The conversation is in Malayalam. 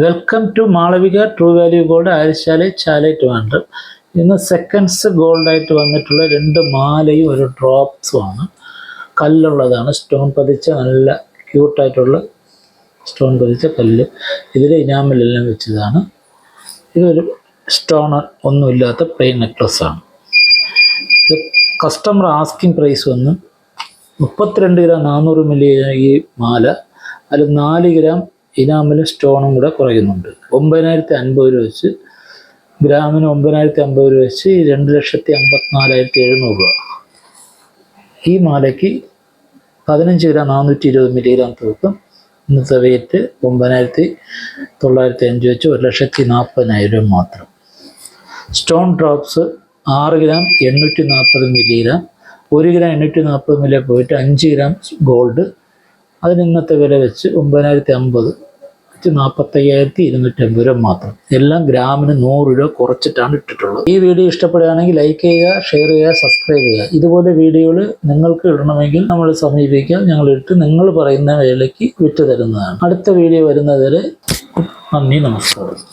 Welcome to Malavika true value gold ആയിരശാല ചാലറ്റ് വേണ്ട. ഇന്ന് സെക്കൻഡ്സ് ഗോൾഡായിട്ട് വന്നിട്ടുള്ള 2 മാലയും ഒരു ഡ്രോപ്സുമാണ്. കല്ലുള്ളതാണ്, സ്റ്റോൺ പതിച്ച നല്ല ക്യൂട്ടായിട്ടുള്ള സ്റ്റോൺ പതിച്ച കല്ല്. ഇതിൽ ഇനാമലെല്ലാം വെച്ചതാണ്. ഇതൊരു സ്റ്റോൺ ഒന്നുമില്ലാത്ത പ്ലെയിൻ നെക്ലസ്സാണ്. ഇത് കസ്റ്റമർ ആസ്കിങ് പ്രൈസ് വന്ന് 32 ഗ്രാം 400 മില്ലി ഈ മാല. അതിൽ 4 ഗ്രാം ഇനാമലും സ്റ്റോണും കൂടെ കുറയുന്നുണ്ട്. 9,050 രൂപ വെച്ച്, ഗ്രാമിന് 9,050 രൂപ വെച്ച് 2,54,700 രൂപ. ഈ മാലയ്ക്ക് 15 ഗ്രാം 420 മില്ലിഗ്രാം തൂക്കം. ഇന്നത്തെ വെയിറ്റ് 9,905 വെച്ച് 1,40,40,000 രൂപ മാത്രം. Stone drops 6 gram 840 milligram. 1 gram 840 milli പോയിട്ട് 5 ഗ്രാം ഗോൾഡ്. അതിന് ഇന്നത്തെ വില വെച്ച് 9,050 വെച്ച് 45,250 രൂപ മാത്രം. എല്ലാം ഗ്രാമിന് 100 രൂപ കുറച്ചിട്ടാണ് ഇട്ടിട്ടുള്ളത്. ഈ വീഡിയോ ഇഷ്ടപ്പെടുകയാണെങ്കിൽ ലൈക്ക് ചെയ്യുക, ഷെയർ ചെയ്യുക, സബ്സ്ക്രൈബ് ചെയ്യുക. ഇതുപോലെ വീഡിയോകൾ നിങ്ങൾക്ക് ഇടണമെങ്കിൽ നമ്മൾ സമീപിക്കാം. ഞങ്ങളിട്ട് നിങ്ങൾ പറയുന്ന വിലയ്ക്ക് വിറ്റ് തരുന്നതാണ്. അടുത്ത വീഡിയോ വരുന്നതുവരെ നന്ദി, നമസ്കാരം.